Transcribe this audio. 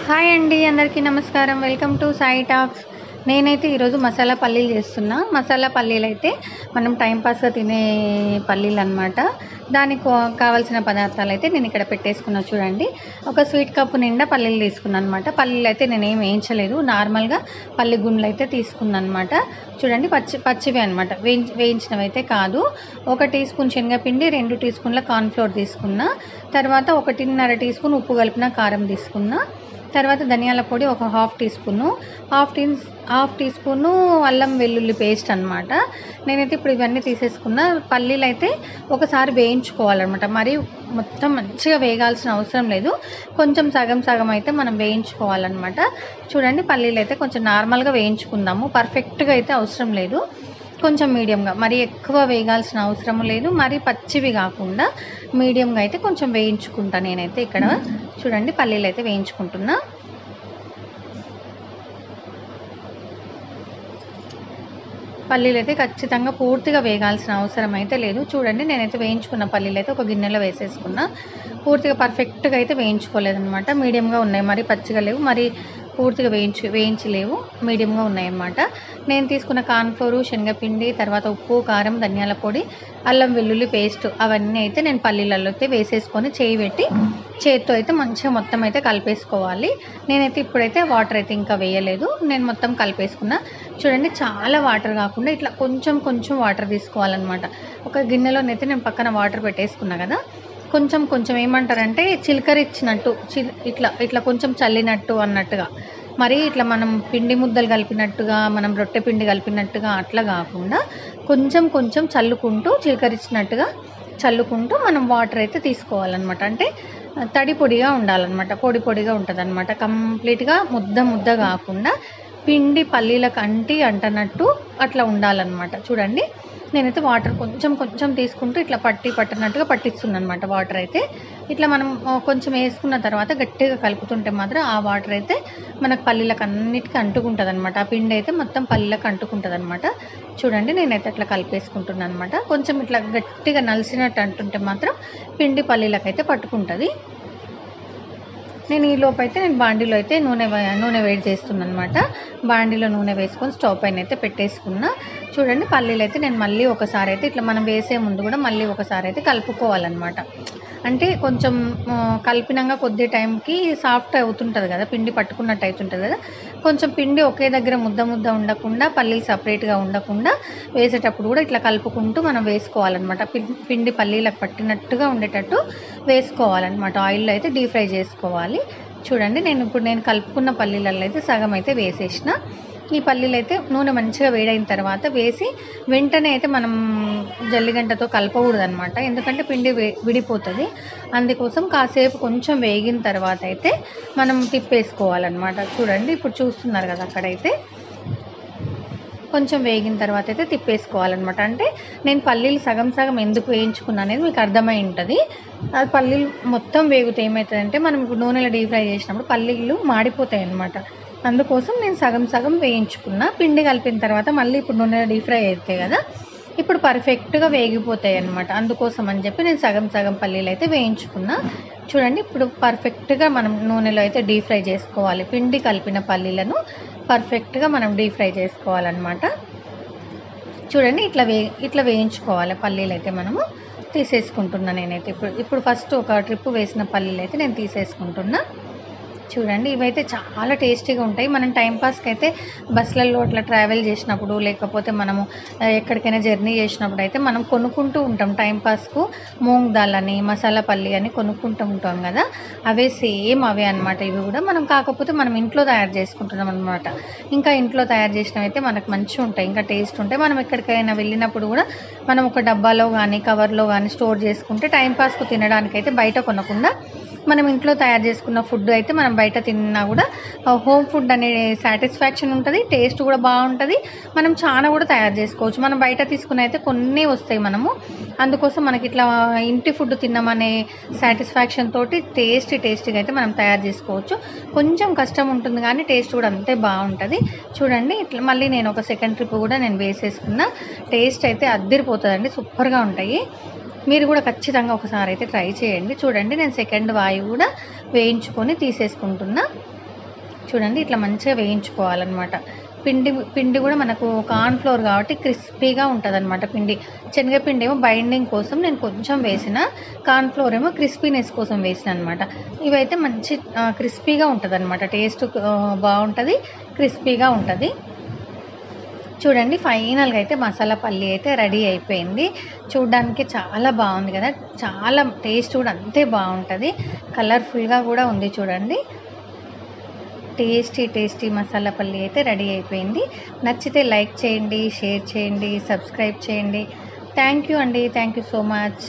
Hi అండి, అందరికీ నమస్కారం. Welcome to Sai talks. నేనైతే ఈరోజు మసాలా పల్లీలు చేస్తున్నా. మసాలా పల్లీలు అయితే మనం టైంపాస్గా తినే పల్లీలు అనమాట. దానికి కావాల్సిన పదార్థాలు అయితే నేను ఇక్కడ పెట్టేసుకున్నా. చూడండి, ఒక స్వీట్ కప్పు నిండా పల్లీలు తీసుకున్నాను అనమాట. పల్లీలు అయితే నేనేం వేయించలేదు, నార్మల్గా పల్లి గుండ్లు అయితే తీసుకున్నాను అనమాట. చూడండి, పచ్చివే అనమాట, వేయించినవి అయితే కాదు. 1 టీ స్పూన్ శనగపిండి, 2 టీ స్పూన్ల కార్న్ఫ్లోర్ తీసుకున్నా. తర్వాత 1.5 టీ స్పూన్ ఉప్పు కలిపిన కారం తీసుకున్నా. తర్వాత ధనియాల పొడి ఒక half teaspoon, half teaspoon అల్లం వెల్లుల్లి పేస్ట్ అనమాట. నేనైతే ఇప్పుడు ఇవన్నీ తీసేసుకున్న. పల్లీలు అయితే ఒకసారి వేయించుకోవాలన్నమాట. మరి మొత్తం మంచిగా వేగాల్సిన అవసరం లేదు, కొంచెం సగం సగం అయితే మనం వేయించుకోవాలన్నమాట. చూడండి, పల్లీలు అయితే కొంచెం నార్మల్గా వేయించుకుందాము, పర్ఫెక్ట్గా అయితే అవసరం లేదు, కొంచెం మీడియంగా, మరి ఎక్కువ వేగాల్సిన అవసరం లేదు, మరి పచ్చివి కాకుండా మీడియంగా అయితే కొంచెం వేయించుకుంటా నేనైతే ఇక్కడ. చూడండి, పల్లీలు అయితే వేయించుకుంటున్నా. పల్లీలు అయితే ఖచ్చితంగా పూర్తిగా వేగాల్సిన అవసరం అయితే లేదు. చూడండి, నేనైతే వేయించుకున్న పల్లీలు అయితే ఒక గిన్నెలో వేసేసుకున్నా. పూర్తిగా పర్ఫెక్ట్గా అయితే వేయించుకోలేదన్నమాట, మీడియంగా ఉన్నాయి, మరి పచ్చిగా లేవు, మరి పూర్తిగా వేయించలేవు, మీడియంగా ఉన్నాయన్నమాట. నేను తీసుకున్న కార్న్ఫ్లోరు, శనగపిండి, తర్వాత ఉప్పు, కారం, ధనియాల పొడి, అల్లం వెల్లుల్లి పేస్ట్ అవన్నీ అయితే నేను పల్లీలలో అయితే వేసేసుకొని చేయి పెట్టి చేతితో అయితే మంచిగా మొత్తం అయితే కలిపేసుకోవాలి. నేనైతే ఇప్పుడైతే వాటర్ అయితే ఇంకా వేయలేదు, నేను మొత్తం కలిపేసుకున్నా. చూడండి, చాలా వాటర్ కాకుండా ఇట్లా కొంచెం కొంచెం వాటర్ తీసుకోవాలన్నమాట. ఒక గిన్నెలోనైతే నేను పక్కన వాటర్ పెట్టేసుకున్నా కదా, కొంచెం కొంచెం ఏమంటారంటే చిలకరిచ్చినట్టు, ఇట్లా ఇట్లా కొంచెం చల్లినట్టు అన్నట్టుగా, మరి ఇట్లా మనం పిండి ముద్దలు కలిపినట్టుగా, మనం రొట్టె పిండి కలిపినట్టుగా అట్లా కాకుండా కొంచెం కొంచెం చల్లుకుంటూ, చిలకరించినట్టుగా చల్లుకుంటూ మనం వాటర్ అయితే తీసుకోవాలన్నమాట. అంటే తడి పొడిగా ఉండాలన్నమాట, పొడి పొడిగా ఉంటుందన్నమాట. కంప్లీట్గా ముద్ద ముద్ద కాకుండా పిండి పల్లీలకు అంటనట్టు అట్లా ఉండాలన్నమాట. చూడండి, నేనైతే వాటర్ కొంచెం కొంచెం తీసుకుంటూ ఇట్లా పట్టినట్టుగా పట్టిస్తున్నాను అనమాట. వాటర్ అయితే ఇట్లా మనం కొంచెం వేసుకున్న తర్వాత గట్టిగా కలుపుతుంటే మాత్రం ఆ వాటర్ అయితే మనకు పల్లీలకు అన్నిటికీ అంటుకుంటుంది అనమాట. ఆ పిండి అయితే మొత్తం పల్లీలకు అంటుకుంటుంది అనమాట. చూడండి, నేనైతే అట్లా కలిపేసుకుంటున్నాను అనమాట. కొంచెం ఇట్లా గట్టిగా నలిసినట్టు అంటుంటే మాత్రం పిండి పల్లీలకు అయితే పట్టుకుంటుంది. నేను ఈ లోపు అయితే నేను బాండీలో అయితే నూనె వేడి చేస్తున్నాను అనమాట. బాండీలో నూనె వేసుకొని స్టవ్ పైన అయితే పెట్టేసుకున్నా. చూడండి, పల్లీలు అయితే నేను మళ్ళీ ఒకసారి అయితే ఇట్లా మనం వేసే ముందు కూడా మళ్ళీ ఒకసారి అయితే కలుపుకోవాలన్నమాట. అంటే కొంచెం కలిపినాక కొద్ది టైంకి సాఫ్ట్ అవుతుంటుంది కదా, పిండి పట్టుకున్నట్టు అవుతుంటుంది కదా. కొంచెం పిండి ఒకే దగ్గర ముద్ద ముద్ద ఉండకుండా, పల్లీలు సపరేట్గా ఉండకుండా వేసేటప్పుడు కూడా ఇట్లా కలుపుకుంటూ మనం వేసుకోవాలన్నమాట. పిండి పల్లీలకు పట్టినట్టుగా ఉండేటట్టు వేసుకోవాలన్నమాట. ఆయిల్లో అయితే డీప్ ఫ్రై చేసుకోవాలి. చూడండి, నేను కలుపుకున్న పల్లీలలో అయితే సగం అయితే వేసేసిన. ఈ పల్లీలు అయితే నూనె మంచిగా వేడైన తర్వాత వేసి వెంటనే అయితే మనం జల్లిగంటతో కలపకూడదు అనమాట, ఎందుకంటే పిండి విడిపోతుంది. అందుకోసం కాసేపు కొంచెం వేగిన తర్వాత అయితే మనం తిప్పేసుకోవాలన్నమాట. చూడండి, ఇప్పుడు చూస్తున్నారు కదా, అక్కడైతే కొంచెం వేగిన తర్వాత అయితే తిప్పేసుకోవాలన్నమాట. అంటే నేను పల్లీలు సగం సగం ఎందుకు వేయించుకున్నా అనేది మీకు అర్థమై ఉంటుంది. అది పల్లీలు మొత్తం వేగితే ఏమవుతుందంటే, మనం ఇప్పుడు నూనెలో డీప్ ఫ్రై చేసినప్పుడు పల్లీలు మాడిపోతాయి అన్నమాట. అందుకోసం నేను సగం సగం వేయించుకున్నా. పిండి కలిపిన తర్వాత మళ్ళీ ఇప్పుడు నూనెలో డీప్ ఫ్రై అవుతాయి కదా, ఇప్పుడు పర్ఫెక్ట్గా వేగిపోతాయి అన్నమాట. అందుకోసం అని చెప్పి నేను సగం సగం పల్లీలు అయితే వేయించుకున్నా. చూడండి, ఇప్పుడు పర్ఫెక్ట్గా మనం నూనెలో అయితే డీప్ ఫ్రై చేసుకోవాలి. పిండి కలిపిన పల్లీలను పర్ఫెక్ట్గా మనం డీప్ ఫ్రై చేసుకోవాలన్నమాట. చూడండి, ఇట్లా వేయించుకోవాలి పల్లీలు అయితే మనము. తీసేసుకుంటున్నా నేనైతే ఇప్పుడు ఫస్ట్ ఒక ట్రిప్ వేసిన పల్లీలు అయితే నేను తీసేసుకుంటున్నా. చూడండి, ఇవైతే చాలా టేస్టీగా ఉంటాయి. మనం టైంపాస్కి అయితే బస్సులలో అట్లా ట్రావెల్ చేసినప్పుడు, లేకపోతే మనము ఎక్కడికైనా జర్నీ చేసినప్పుడు అయితే మనం కొనుక్కుంటూ ఉంటాం టైంపాస్కు. మూంగ్ దాల్ అని, మసాలా పల్లి అని కొనుక్కుంటూ ఉంటాం కదా, సేమ్ అవే అనమాట. ఇవి కూడా మనం కాకపోతే మనం ఇంట్లో తయారు చేసుకుంటున్నాం అనమాట. ఇంకా ఇంట్లో తయారు చేసినవి అయితే మనకు మంచిగా ఉంటాయి, ఇంకా టేస్ట్ ఉంటాయి. మనం ఎక్కడికైనా వెళ్ళినప్పుడు కూడా మనం ఒక డబ్బాలో కానీ కవర్లో కానీ స్టోర్ చేసుకుంటే టైంపాస్కు తినడానికి అయితే బయట కొనకుండా మనం ఇంట్లో తయారు చేసుకున్న ఫుడ్ అయితే మనం బయట తిన్నా కూడా హోమ్ ఫుడ్ అనే సాటిస్ఫాక్షన్ ఉంటుంది, టేస్ట్ కూడా బాగుంటుంది. మనం చాలా కూడా తయారు చేసుకోవచ్చు. మనం బయట తీసుకుని అయితే కొన్ని వస్తాయి మనము, అందుకోసం మనకి ఇట్లా ఇంటి ఫుడ్ తిన్నామనే సాటిస్ఫాక్షన్ తోటి టేస్టీగా అయితే మనం తయారు చేసుకోవచ్చు. కొంచెం కష్టం ఉంటుంది కానీ టేస్ట్ కూడా అంతే బాగుంటుంది. చూడండి, ఇట్లా మళ్ళీ నేను ఒక సెకండ్ ట్రిప్ కూడా నేను వేసేసుకున్నా. టేస్ట్ అయితే అద్దిరిపోతుందండి, సూపర్గా ఉంటాయి. మీరు కూడా ఖచ్చితంగా ఒకసారి అయితే ట్రై చేయండి. చూడండి, నేను సెకండ్ వాయి కూడా వేయించుకొని తీసేసుకుంటున్నా. చూడండి ఇట్లా మంచిగా వేయించుకోవాలన్నమాట. పిండి కూడా మనకు కార్న్ ఫ్లోర్ కాబట్టి క్రిస్పీగా ఉంటదనమాట పిండి. శనగపిండి ఏమో బైండింగ్ కోసం నేను కొంచెం వేసిన, కార్న్ ఫ్లోర్ ఏమో క్రిస్పీనెస్ కోసం వేసిననమాట. ఇవైతే మంచి క్రిస్పీగా ఉంటదనమాట. టేస్ట్ బావుంటది, క్రిస్పీగా ఉంటది. చూడండి ఫైనల్‌గా అయితే మసాలా పల్లి అయితే రెడీ అయిపోయింది. చూడ్డానికి చాలా బావుంది కదా! చాలా టేస్ట్ కూడా అంతే బావుంటది. కలర్‌ఫుల్‌గా కూడా ఉంది చూడండి. టేస్టీ మసాలా పల్లి అయితే రెడీ అయిపోయింది. నచ్చితే లైక్ చేయండి, షేర్ చేయండి, సబ్స్క్రైబ్ చేయండి. థ్యాంక్ యూ అండి. Thank you so much.